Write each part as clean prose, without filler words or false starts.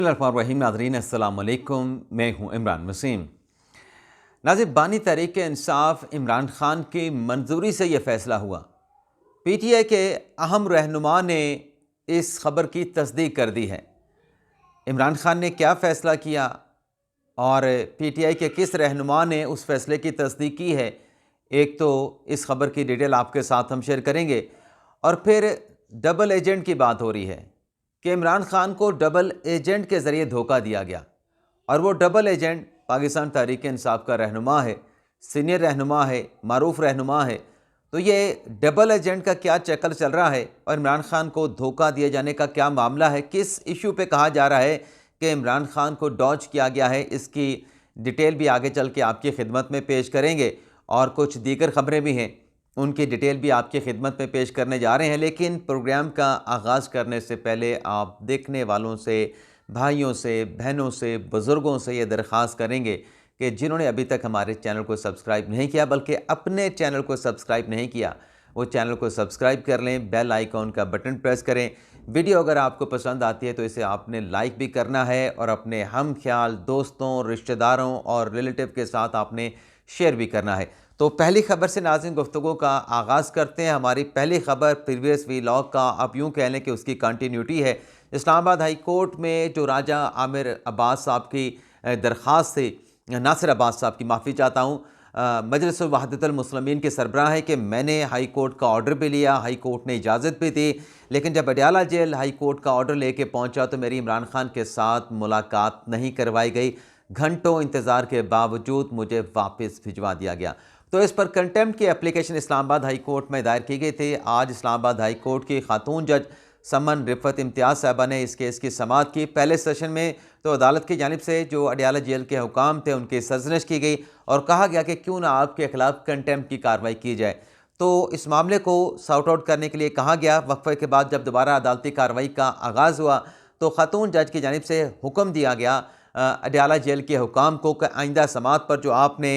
बिस्मिल्लाहिर्रहमानिर्रहीम। नाज़रीन अस्सलाम वालेकुम, मैं हूँ इमरान वसीम। नाज़रीन, बानी तहरीक इंसाफ इमरान खान की मंजूरी से यह फ़ैसला हुआ। पीटीआई के अहम रहनुमा ने इस खबर की तस्दीक कर दी है। इमरान खान ने क्या फ़ैसला किया और पीटीआई के किस रहनुमा ने उस फैसले की तस्दीक की है, एक तो इस खबर की डिटेल आपके साथ हम शेयर करेंगे। और फिर डबल एजेंट की बात हो रही है कि इमरान खान को डबल एजेंट के ज़रिए धोखा दिया गया और वो डबल एजेंट पाकिस्तान तहरीक इंसाफ का रहनुमा है, सीनियर रहनुमा है, मारूफ रहनुमा है। तो ये डबल एजेंट का क्या चक्कर चल रहा है और इमरान खान को धोखा दिए जाने का क्या मामला है, किस इशू पे कहा जा रहा है कि इमरान खान को डॉज किया गया है, इसकी डिटेल भी आगे चल के आपकी खिदमत में पेश करेंगे। और कुछ दीगर ख़बरें भी हैं, उनकी डिटेल भी आपकी खिदमत में पेश करने जा रहे हैं। लेकिन प्रोग्राम का आगाज़ करने से पहले आप देखने वालों से, भाइयों से, बहनों से, बुज़ुर्गों से ये दरख्वास्त करेंगे कि जिन्होंने अभी तक हमारे चैनल को सब्सक्राइब नहीं किया, बल्कि अपने चैनल को सब्सक्राइब नहीं किया, वो चैनल को सब्सक्राइब कर लें, बेल आइकॉन का बटन प्रेस करें। वीडियो अगर आपको पसंद आती है तो इसे आपने लाइक भी करना है और अपने हम ख्याल दोस्तों, रिश्तेदारों और रिलेटिव के साथ आपने शेयर भी करना है। तो पहली खबर से नाज़रीन गुफ्तगू का आगाज़ करते हैं। हमारी पहली खबर प्रीवियस व्लॉग का आप यूँ कह लें कि उसकी कंटिन्यूटी है। इस्लामाबाद हाई कोर्ट में जो राजा आमिर अब्बास साहब की दरख्वास्त थी, नासिर अब्बास साहब की माफ़ी चाहता हूँ, मजलिस वहदतुल मुस्लिमीन के सरबराह है कि मैंने हाई कोर्ट का ऑर्डर भी लिया, हाई कोर्ट ने इजाज़त भी दी, लेकिन जब अडयाला जेल हाई कोर्ट का ऑर्डर लेके पहुँचा तो मेरी इमरान खान के साथ मुलाकात नहीं करवाई गई। घंटों इंतज़ार के बावजूद मुझे वापस भिजवा दिया गया। तो इस पर कंटेम्प्ट की एप्लीकेशन इस्लामाबाद हाई कोर्ट में दायर की गई थी। आज इस्लामाबाद हाई कोर्ट की खातून जज समन रिफ़त इम्तियाज़ साहबा ने इस केस की समाअत की। पहले सेशन में तो अदालत की जानिब से जो अडयाला जेल के हुकाम थे उनकी सरजनश की गई और कहा गया कि क्यों ना आपके खिलाफ कंटेम्प्ट की कार्रवाई की जाए। तो इस मामले को सॉर्ट आउट करने के लिए कहा गया। वक्फे के बाद जब दोबारा अदालती कार्रवाई का आगाज़ हुआ तो खातून जज की जानिब से हुक्म दिया गया अडयाला जेल के हुकाम को कि आइंदा समाअत पर जो आपने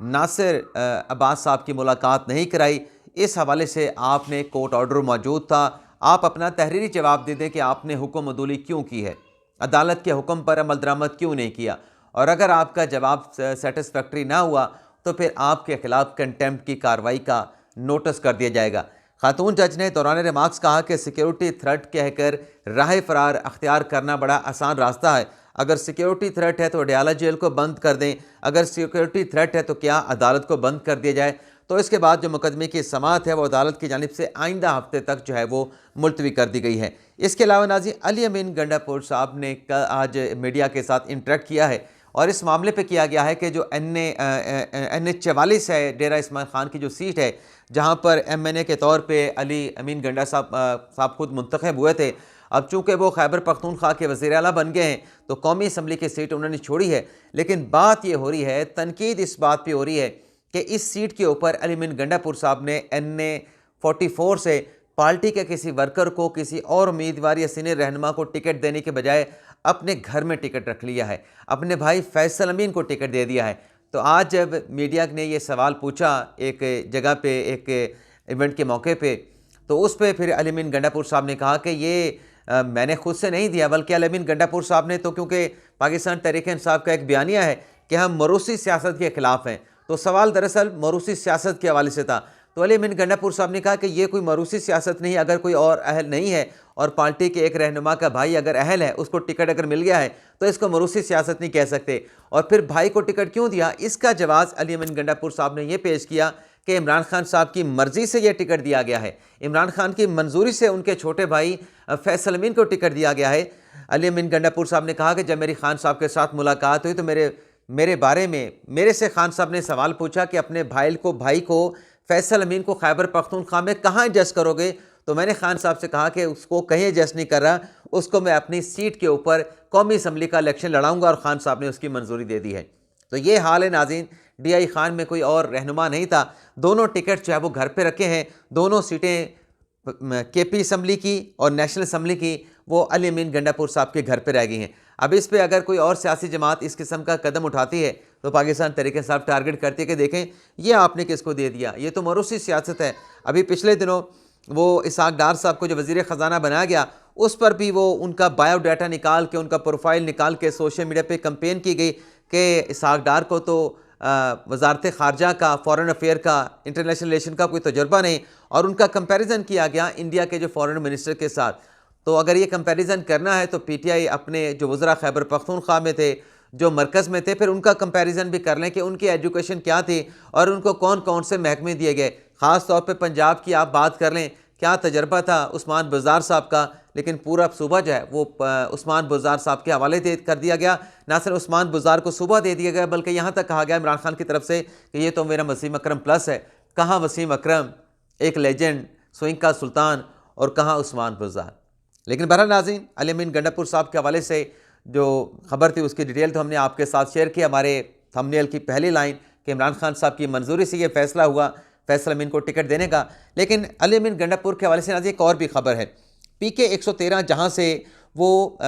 नासिर अब्बास साहब की मुलाकात नहीं कराई, इस हवाले से आपने कोर्ट ऑर्डर मौजूद था, आप अपना तहरीरी जवाब दे दें कि आपने हुक्म अदूली क्यों की है, अदालत के हुक्म पर अमल दरामद क्यों नहीं किया। और अगर आपका जवाब सेटिस्फैक्ट्री ना हुआ तो फिर आपके खिलाफ कंटेम्प्ट की कार्रवाई का नोटिस कर दिया जाएगा। खातून जज ने दौरान रिमार्क्स कहा कि सिक्योरिटी थ्रेट कहकर राह फरार अख्तियार करना बड़ा आसान रास्ता है। अगर सिक्योरिटी थ्रेट है तो अडयाला जेल को बंद कर दें, अगर सिक्योरिटी थ्रेट है तो क्या अदालत को बंद कर दिया जाए। तो इसके बाद जो मुकदमे की समाअत है वो अदालत की जानिब से आइंदा हफ्ते तक जो है वो मुलतवी कर दी गई है। इसके अलावा नाज़रीन अली अमीन गंडापुर साहब ने आज मीडिया के साथ इंटरेक्ट किया है और इस मामले पे किया गया है कि जो NH 44 है, डेरा इस्माइल खान की जो सीट है, जहाँ पर MNA के तौर पर अली अमीन गंडा साहब खुद मुंतखब हुए थे, अब चूँकि वो खैबर पख्तूनख्वा के वज़ीर आला बन गए हैं तो कौमी असम्बली की सीट उन्होंने छोड़ी है। लेकिन बात ये हो रही है, तनकीद इस बात पे हो रही है कि इस सीट के ऊपर अली अमीन गंडापुर साहब ने NA 44 से पार्टी के किसी वर्कर को, किसी और उम्मीदवार या सीनियर रहनुमा को टिकट देने के बजाय अपने घर में टिकट रख लिया है, अपने भाई फैसल अमीन को टिकट दे दिया है। तो आज जब मीडिया ने ये सवाल पूछा एक जगह पे, एक इवेंट के मौके पे, तो उस पर फिर अली अमीन गंडापुर साहब ने कहा कि ये मैंने खुद से नहीं दिया, बल्कि अली अमीन गंडापुर साहब ने तो, क्योंकि पाकिस्तान तहरीक इंसाफ का एक बयानिया है कि हम मरूसी सियासत के ख़िलाफ़ हैं, तो सवाल दरअसल मरूसी सियासत के हवाले से था। तो अली अमीन गंडापुर साहब ने कहा कि ये कोई मरूसी सियासत नहीं, अगर कोई और अहल नहीं है और पार्टी के एक रहनुमा का भाई अगर अहल है, उसको टिकट अगर मिल गया है तो इसको मरूसी सियासत नहीं कह सकते। और फिर भाई को टिकट क्यों दिया, इसका जवाब अली अमीन गंडापुर साहब ने यह पेश किया कि इमरान खान साहब की मर्ज़ी से यह टिकट दिया गया है, इमरान खान की मंजूरी से उनके छोटे भाई फैसल अमीन को टिकट दिया गया है। अली अमीन गंडापुर साहब ने कहा कि जब मेरी खान साहब के साथ मुलाकात हुई तो मेरे बारे में मेरे से खान साहब ने सवाल पूछा कि अपने भाई को फैसल अमीन को खैबर पख्तूनख्वा में कहाँ एडजस्ट करोगे। तो मैंने खान साहब से कहा कि उसको कहीं एडजस्ट नहीं कर रहा, उसको मैं अपनी सीट के ऊपर कौमी असम्बली का इलेक्शन लड़ाऊंगा, और खान साहब ने उसकी मंजूरी दे दी है। तो ये हाल है नाज़रीन, DI खान में कोई और रहनुमा नहीं था, दोनों टिकट जो है वो घर पे रखे हैं, दोनों सीटें KP असम्बली की और नेशनल असम्बली की वो अली अमीन गंडापुर साहब के घर पे रह गई हैं। अब इस पे अगर कोई और सियासी जमात इस किस्म का कदम उठाती है तो पाकिस्तान तहरीक इंसाफ टारगेट करती है कि देखें ये आपने किसको दे दिया, ये तो मरूसी सियासत है। अभी पिछले दिनों वो इसहाक डार साहब को जो वज़ीर ख़जाना बनाया गया, उस पर भी वो उनका बायोडाटा निकाल के, उनका प्रोफाइल निकाल के सोशल मीडिया पे कैंपेन की गई कि इसहाक डार को तो वजारत ख़ारजा का, फ़ॉरेन अफेयर का, इंटरनेशनल रिलेशन का कोई तजुर्बा नहीं, और उनका कंपैरिजन किया गया इंडिया के जो फ़ॉरेन मिनिस्टर के साथ। तो अगर ये कंपैरिजन करना है तो पीटीआई अपने जो वज़रा खैबर पख्तूनख्वा में थे, जो मरकज़ में थे, फिर उनका कंपैरिजन भी कर लें कि उनकी एजुकेशन क्या थी और उनको कौन कौन से महकमे दिए गए। ख़ास तौर पे पंजाब की आप बात कर लें, क्या तजर्बा था उस्मान बुज़दार साहब का, लेकिन पूरा सूबा जो है वो उस्मान बुज़दार साहब के हवाले कर दिया गया। ना सिर्फ उस्मान बुज़दार को सूबा दे दिया गया, बल्कि यहाँ तक कहा गया इमरान खान की तरफ से कि ये तो मेरा वसीम अकरम प्लस है। कहाँ वसीम अकरम, एक लेजेंड, स्विंग का सुल्तान, और कहाँ उस्मान बुज़दार। लेकिन बहरहाल नाज़रीन, अली अमीन गंडापुर साहब के हवाले से जो खबर थी उसकी डिटेल तो हमने आपके साथ शेयर की। हमारे थंबनेल की पहली लाइन कि इमरान खान साहब की मंजूरी से ये फैसला हुआ फैसल अमीन को टिकट देने का। लेकिन अली अमीन गंडापुर के हवाले से नाज़रीन एक और भी खबर है। PK 113 जहाँ से वो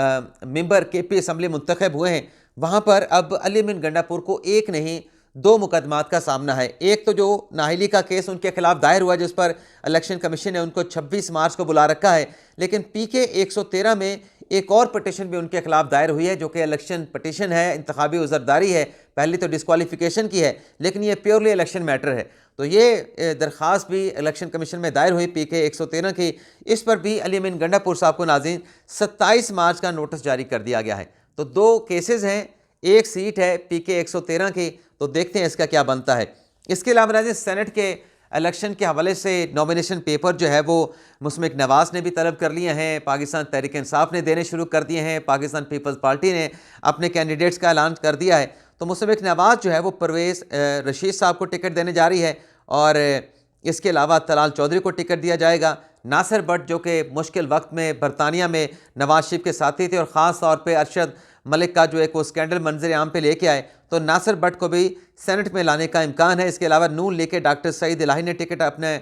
मेंबर KP असम्बली मुंतखब हुए हैं, वहाँ पर अब अली अमीन गंडापुर को एक नहीं 2 मुकदमात का सामना है। एक तो जो नाहिली का केस उनके खिलाफ दायर हुआ, जिस पर इलेक्शन कमीशन ने उनको 26 मार्च को बुला रखा है। लेकिन PK 113 में एक और पटिशन भी उनके खिलाफ दायर हुई है, जो कि इलेक्शन पटिशन है, इंतखाबी उज़रदारी है। पहली तो डिस्क्वालिफिकेशन की है, लेकिन ये प्योरली इलेक्शन मैटर है। तो ये दरख्वास्त भी इलेक्शन कमीशन में दायर हुई PK 113 की। इस पर भी अली अमीन गंडापुर साहब को नाज़रीन 27 मार्च का नोटिस जारी कर दिया गया है। तो 2 केसेस हैं, एक सीट है PK 113 की। तो देखते हैं इसका क्या बनता है। इसके अलावा नाज़रीन सेनेट के इलेक्शन के हवाले से नॉमिनेशन पेपर जो है वो मुस्मिक नवाज़ ने भी तलब कर लिए हैं, पाकिस्तान तहरीक इंसाफ ने देने शुरू कर दिए हैं, पाकिस्तान पीपल्स पार्टी ने अपने कैंडिडेट्स का ऐलान कर दिया है। तो मुस्मिक नवाज़ जो है वो परवेज़ रशीद साहब को टिकट देने जा रही है, और इसके अलावा तलाल चौधरी को टिकट दिया जाएगा। नासिर भट्ट जो कि मुश्किल वक्त में बरतानिया में नवाज शरीफ के साथी थे, और ख़ास तौर पर अरशद मलिक का जो एक वो स्कैंडल मंजर आम पे लेके आए, तो नासिर भट्ट को भी सेनेट में लाने का इम्कान है। इसके अलावा नून लेके डॉक्टर सईद इलाही ने टिकट अपने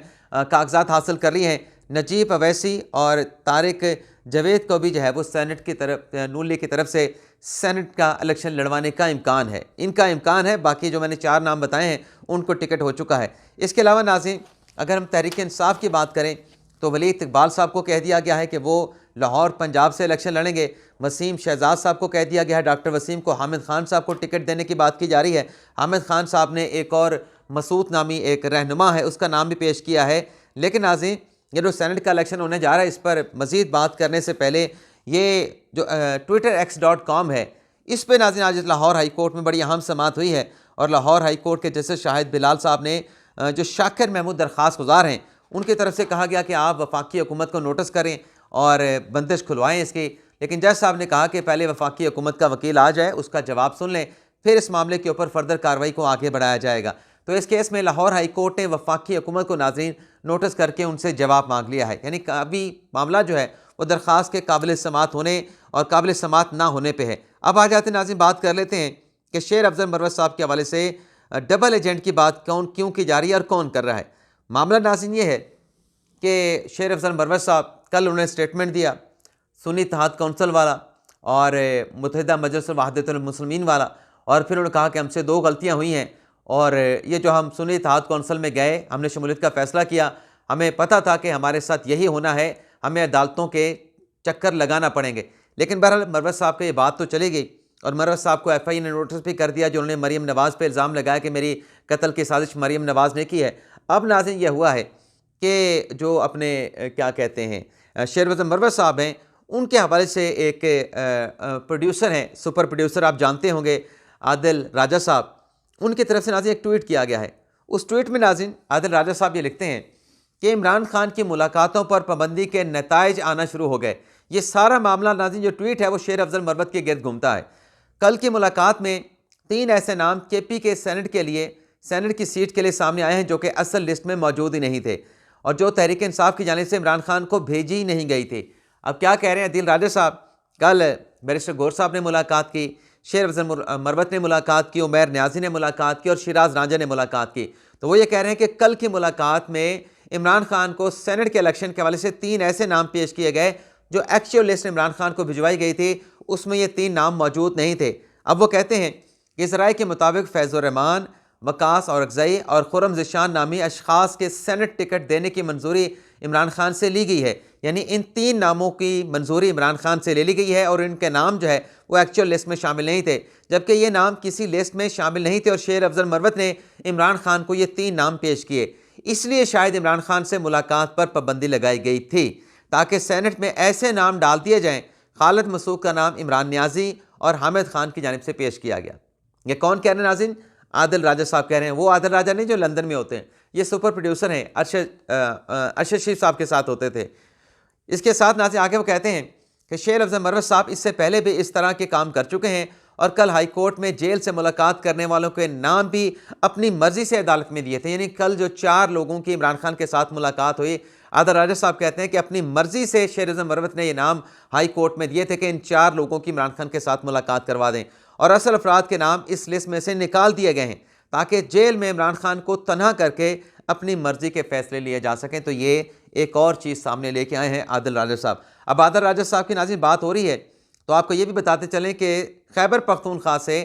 कागजात हासिल कर लिए हैं। नजीब अवैसी और तारिक जवेद को भी जो है वो सेनेट की तरफ, नून लीग की तरफ से सेनेट का इलेक्शन लड़वाने का इम्कान है, इनका इम्कान है। बाकी जो मैंने 4 नाम बताए हैं उनको टिकट हो चुका है। इसके अलावा नाज़रीन अगर हम तहरीक इंसाफ की बात करें तो वलीद इकबाल साहब को कह दिया गया है कि वो लाहौर पंजाब से इलेक्शन लड़ेंगे। वसीम शहजाद साहब को कह दिया गया है, डॉक्टर वसीम को हामिद खान साहब को टिकट देने की बात की जा रही है। हामिद खान साहब ने एक और मसूद नामी एक रहनुमा है, उसका नाम भी पेश किया है। लेकिन नाज़रीन ये जो सेनेट का इलेक्शन होने जा रहा है, इस पर मज़ीद बात करने से पहले ये जो twitterx.com है, इस पर नाज़रीन आज लाहौर हाई कोर्ट में बड़ी अहम समाअत हुई है, और लाहौर हाई कोर्ट के जस्टिस शाहिद बिलाल साहब ने जो शाकिर महमूद दरख्वास्त गुजार हैं उनकी तरफ से कहा गया कि आप वफाकी हुकूमत को नोटिस करें और बंदिश खुलवाएँ इसकी। लेकिन जज साहब ने कहा कि पहले वफाकी हुकूमत का वकील आ जाए, उसका जवाब सुन लें, फिर इस मामले के ऊपर फर्दर कार्रवाई को आगे बढ़ाया जाएगा। तो इस केस में लाहौर हाई कोर्ट ने वफाकी हुकूमत को नाज़रीन नोटिस करके उनसे जवाब मांग लिया है। यानी अभी मामला जो है वो दरख्वास्त के काबिल समाअत होने और काबिल समाअत ना होने पे है। अब आ जाते नाज़रीन बात कर लेते हैं कि शेर अफजल मरवत साहब के हवाले से डबल एजेंट की बात क्यों की जा रही है और कौन कर रहा है। मामला नाज़रीन ये है कि शेर अफजल मरवत साहब कल उन्होंने स्टेटमेंट दिया, सुन्नी इत्तेहाद कौंसिल वाला और मुत्तहिदा मजलिस वहदतुल मुस्लिमीन वाला, और फिर उन्होंने कहा कि हमसे 2 गलतियाँ हुई हैं, और ये जो हम सुन्नी इत्तेहाद कौंसिल में गए, हमने शमूलियत का फ़ैसला किया, हमें पता था कि हमारे साथ यही होना है, हमें अदालतों के चक्कर लगाना पड़ेंगे। लेकिन बहरहाल मरवत साहब को ये बात तो चली गई, और मरवत साहब को FI ने नोटिस भी कर दिया, जो उन्होंने मरीम नवाज़ पर इल्ज़ाम लगाया कि मेरी कत्ल की साजिश मरीम नवाज़ ने की है। अब नाज़रीन यह हुआ है कि जो अपने क्या कहते हैं शेर अफजल मरवत साहब हैं, उनके हवाले से एक प्रोड्यूसर हैं, सुपर प्रोड्यूसर आप जानते होंगे, आदिल राजा साहब, उनकी तरफ से नाज़रीन एक ट्वीट किया गया है। उस ट्वीट में नाज़रीन आदिल राजा साहब ये लिखते हैं कि इमरान खान की मुलाकातों पर पाबंदी के नताइज आना शुरू हो गए। ये सारा मामला नाज़रीन जो ट्वीट है वो शेर अफजल मरवत के गिर्द घूमता है। कल की मुलाकात में 3 ऐसे नाम KP के सेनेट के लिए, सेनेट की सीट के लिए सामने आए हैं जो कि असल लिस्ट में मौजूद ही नहीं थे, और जो तहरीक इंसाफ की जानिब से इमरान खान को भेजी ही नहीं गई थी। अब क्या कह रहे हैं दिल राजा साहब, कल बैरिस्टर गौर साहब ने मुलाकात की, शेर अफजल मरवत ने मुलाकात की, उमैर न्याजी ने मुलाकात की, और शिराज रांझा ने मुलाकात की। तो वो ये कह रहे हैं कि कल की मुलाकात में इमरान खान को सेनेट के इलेक्शन के हवाले से 3 ऐसे नाम पेश किए गए जो एक्चुअल लिस्ट इमरान खान को भिजवाई गई थी, उसमें ये 3 नाम मौजूद नहीं थे। अब वो कहते हैं कि इस राय के मुताबिक फैज़ुर रहमान, वकास और अगजई और खुरम ज़िशान नामी अशखास के सेनेट टिकट देने की मंजूरी इमरान खान से ली गई है। यानी इन 3 नामों की मंजूरी इमरान खान से ले ली गई है और इनके नाम जो है वो एक्चुअल लिस्ट में शामिल नहीं थे, जबकि ये नाम किसी लिस्ट में शामिल नहीं थे और शेर अफजल मरवत ने इमरान खान को ये 3 नाम पेश किए। इसलिए शायद इमरान खान से मुलाकात पर पाबंदी लगाई गई थी ताकि सेनेट में ऐसे नाम डाल दिए जाएँ। खालिद मसूद का नाम इमरान नियाजी और हामिद खान की जानिब से पेश किया गया। ये कौन कह रहे हैं नाज़रीन? आदिल राजा साहब कह रहे हैं। वो आदिल राजा नहीं जो लंदन में होते हैं, ये सुपर प्रोड्यूसर हैं, अरशद शरीफ साहब के साथ होते थे। इसके साथ नाज़रीन आगे वो कहते हैं कि शेर अफजल मरवत साहब इससे पहले भी इस तरह के काम कर चुके हैं और कल हाई कोर्ट में जेल से मुलाकात करने वालों के नाम भी अपनी मर्जी से अदालत में दिए थे। यानी कल जो 4 लोगों की इमरान खान के साथ मुलाकात हुई, आदिल राजा साहब कहते हैं कि अपनी मर्जी से शेर अफजल मरवत ने ये नाम हाई कोर्ट में दिए थे कि इन 4 लोगों की इमरान खान के साथ मुलाकात करवा दें और असल अफराद के नाम इस लिस्ट में से निकाल दिए गए हैं ताकि जेल में इमरान खान को तनहा करके अपनी मर्जी के फैसले लिए जा सकें। तो ये एक और चीज़ सामने लेके आए हैं आदिल राजा साहब। अब आदिल राजा साहब की नाज़रीन बात हो रही है तो आपको ये भी बताते चलें कि खैबर पख्तूनख्वा से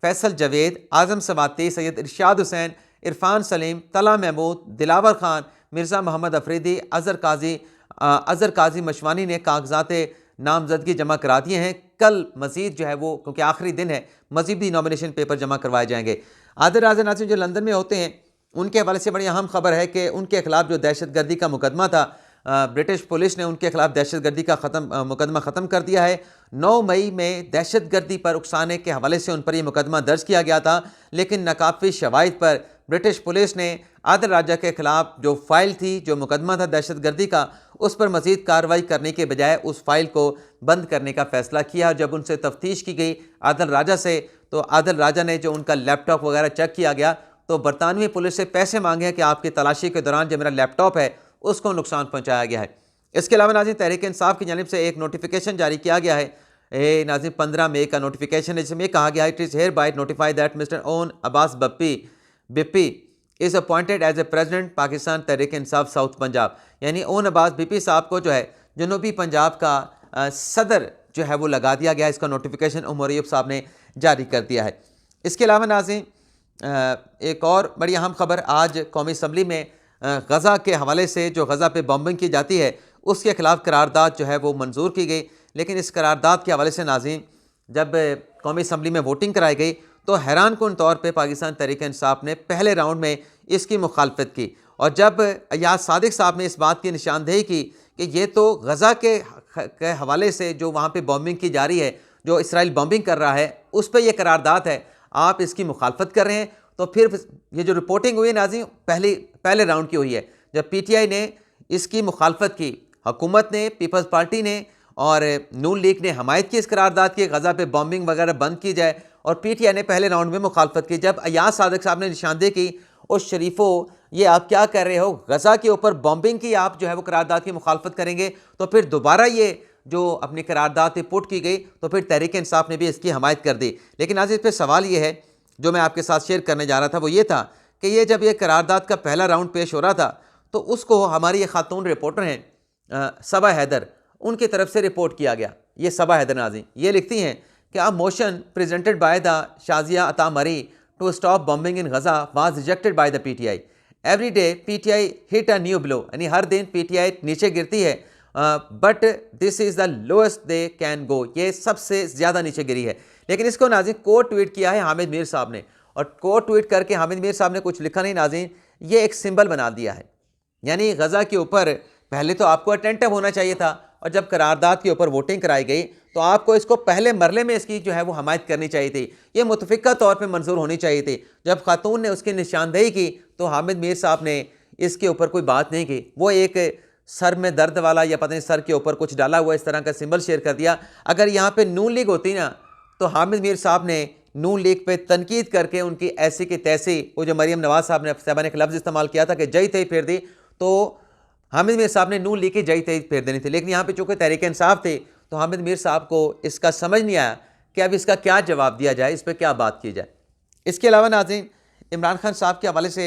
फैसल जवेद, आज़म सवाती, सैयद इरशाद हुसैन, इरफान सलीम, तला महमूद, दिलावर खान, मिर्ज़ा मोहम्मद अफरीदी, अज़र काजी मशवानी ने कागजात नामजदगी जमा करा दिए हैं। कल मज़ीद जो है वो, क्योंकि आखिरी दिन है, मज़ीद भी नॉमिनेशन पेपर जमा करवाए जाएंगे। आदिल राजा नाज़रीन जो लंदन में होते हैं उनके हवाले से बड़ी अहम खबर है कि उनके खिलाफ जो दहशतगर्दी का मुकदमा था, ब्रिटिश पुलिस ने उनके खिलाफ दहशतगर्दी का मुकदमा ख़त्म कर दिया है। 9 मई में दहशतगर्दी पर उकसाने के हवाले से उन पर यह मुकदमा दर्ज किया गया था, लेकिन नाकाफी शवाहिद पर ब्रिटिश पुलिस ने आदिल राजा के खिलाफ जो फाइल थी, जो मुकदमा था दहशतगर्दी का, उस पर मज़ीद कार्रवाई करने के बजाय उस फाइल को बंद करने का फ़ैसला किया। जब उनसे तफ्तीश की गई आदिल राजा से, तो आदिल राजा ने जो उनका लैपटॉप वगैरह चेक किया गया तो बरतानवी पुलिस से पैसे मांगे कि आपकी तलाशी के दौरान जो मेरा लैपटॉप है उसको नुकसान पहुंचाया गया है। इसके अलावा नाज़रीन तहरीक इंसाफ की जानिब से एक नोटिफिकेशन जारी किया गया है। नाज़रीन 15 मई का नोटिफिकेशन है जिसमें कहा गया है, it is hereby notified that mister Aun Abbas Buppi is appointed as a president Pakistan Tehreek Insaf south Punjab. यानी ओन अब्बास बिप्पी साहब को जो है जनूबी पंजाब का सदर जो है वो लगा दिया गया। इसका नोटिफिकेशन उमर अयूब साहब ने जारी कर दिया है। इसके अलावा नाज़रीन एक और बड़ी अहम खबर, आज कौमी असम्बली में गज़ा के हवाले से जो गज़ा पे बॉम्बिंग की जाती है उसके खिलाफ करारदाद जो है वो मंजूर की गई। लेकिन इस करारदाद के हवाले से नाज़रीन जब कौमी असम्बली में वोटिंग कराई गई तो हैरान कुन तौर पे पाकिस्तान तहरीक इंसाफ ने पहले राउंड में इसकी मुखालफत की और जब अयाज सादिक साहब ने इस बात की निशानदेही की कि ये तो गज़ा के हवाले से जो वहाँ पर बॉम्बिंग की जा रही है, जो इसराइल बॉम्बिंग कर रहा है उस पर यह करारदाद है, आप इसकी मुखालफत कर रहे हैं। तो फिर ये जो रिपोर्टिंग हुई है नाज़रीन पहले राउंड की हुई है, जब पीटीआई ने इसकी मुखालफत की, हुकूमत ने, पीपल्स पार्टी ने और नून लीग ने हमायत की इस करारदाद की, गज़ा पे बॉम्बिंग वगैरह बंद की जाए, और पीटीआई ने पहले राउंड में मुखालफत की। जब अयाज सादिक साहब ने निशानदेही की, उस शरीफो ये आप क्या कर रहे हो, गज़ा के ऊपर बॉम्बिंग की आप जो है वो करारदाद की मुखालफत करेंगे, तो फिर दोबारा ये जो अपनी करारदाद पुट की गई तो फिर तहरीक इंसाफ ने भी इसकी हमायत कर दी। लेकिन आज इस पर सवाल ये है जो मैं आपके साथ शेयर करने जा रहा था, वो ये था कि ये जब ये करारदाद का पहला राउंड पेश हो रहा था तो उसको हमारी ये खातून रिपोर्टर हैं सबा हैदर, उनकी तरफ से रिपोर्ट किया गया। ये सबा हैदर नाज़रीन ये लिखती हैं कि a motion presented by the Shazia Atta Marri to stop bombing in Gaza was rejected by the PTI. Every day PTI hit a new blow, यानी हर दिन पीटीआई नीचे गिरती है, but this is the lowest they can go, ये सबसे ज़्यादा नीचे गिरी है। लेकिन इसको नाज़रीन कोट ट्वीट किया है हामिद मीर साहब ने, और कोट ट्वीट करके हामिद मीर साहब ने कुछ लिखा नहीं नाज़रीन, ये एक सिंबल बना दिया है। यानी गज़ा के ऊपर पहले तो आपको अटेंटिव होना चाहिए था, और जब करारदाद के ऊपर वोटिंग कराई गई तो आपको इसको पहले मरले में इसकी जो है वो हमायत करनी चाहिए थी, ये मुतफ़िक़ा तौर पे मंजूर होनी चाहिए थी। जब खातून ने उसकी निशानदेही की तो हामिद मीर साहब ने इसके ऊपर कोई बात नहीं की, वो एक सर में दर्द वाला या पता नहीं सर के ऊपर कुछ डाला हुआ इस तरह का सिंबल शेयर कर दिया। अगर यहाँ पे नून लीग होती ना तो हामिद मीर साहब ने नून लीग पे तनकीद करके उनकी ऐसी की तैसी, वो जो मरीम नवाज साहब ने एक लफ्ज़ इस्तेमाल किया था कि जई तई फेर दी, तो हामिद मीर साहब ने नून लीग की जई तई फेर देनी थी। लेकिन यहाँ पे चूँकि तहरीक इंसाफ थे तो हामिद मीर साहब को इसका समझ नहीं आया कि अब इसका क्या जवाब दिया जाए, इस पर क्या बात की जाए। इसके अलावा नाज़रीन इमरान खान साहब के हवाले से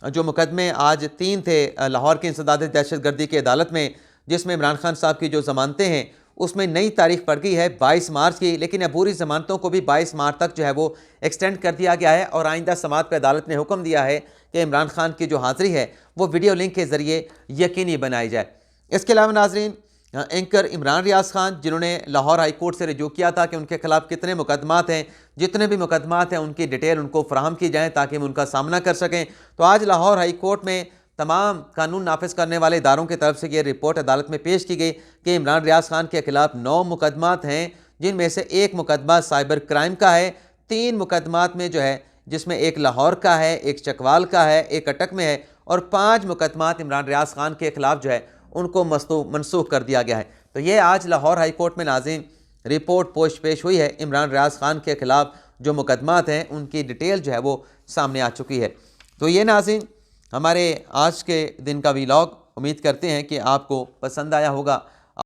जो मुकदमे आज 3 थे लाहौर की इंसदाद दहशतगर्दी की अदालत में, जिसमें इमरान खान साहब की जो ज़मानतें हैं उसमें नई तारीख पड़ गई है 22 मार्च की, लेकिन अबूरी ज़मानतों को भी 22 मार्च तक जो है वो एक्सटेंड कर दिया गया है और आइंदा समाअत पर अदालत ने हुक्म दिया है कि इमरान खान की जो हाज़िरी है वो वीडियो लिंक के ज़रिए यकीनी बनाई जाए। इसके अलावा नाज़रीन, एंकर इमरान रियाज खान जिन्होंने लाहौर हाई कोर्ट से रजू किया था कि उनके खिलाफ कितने मुकदमात हैं, जितने भी मुकदमात हैं उनकी डिटेल उनको फराहम की जाए ताकि हम उनका सामना कर सकें। तो आज लाहौर हाई कोर्ट में तमाम कानून नाफिज करने वाले इदारों की तरफ से ये रिपोर्ट अदालत में पेश की गई कि इमरान रियाज खान के खिलाफ 9 मुकदमात हैं, जिनमें से एक मुकदमा साइबर क्राइम का है, 3 मुकदमात में जो है जिसमें एक लाहौर का है, एक चकवाल का है, एक अटक में है और 5 मुकदमात इमरान रियाज खान के खिलाफ जो है उनको मनसूख कर दिया गया है। तो ये आज लाहौर हाई कोर्ट में नाज़रीन रिपोर्ट पेश हुई है। इमरान रियाज खान के खिलाफ जो मुकदमात हैं उनकी डिटेल जो है वो सामने आ चुकी है। तो ये नाज़रीन हमारे आज के दिन का व्लॉग, उम्मीद करते हैं कि आपको पसंद आया होगा।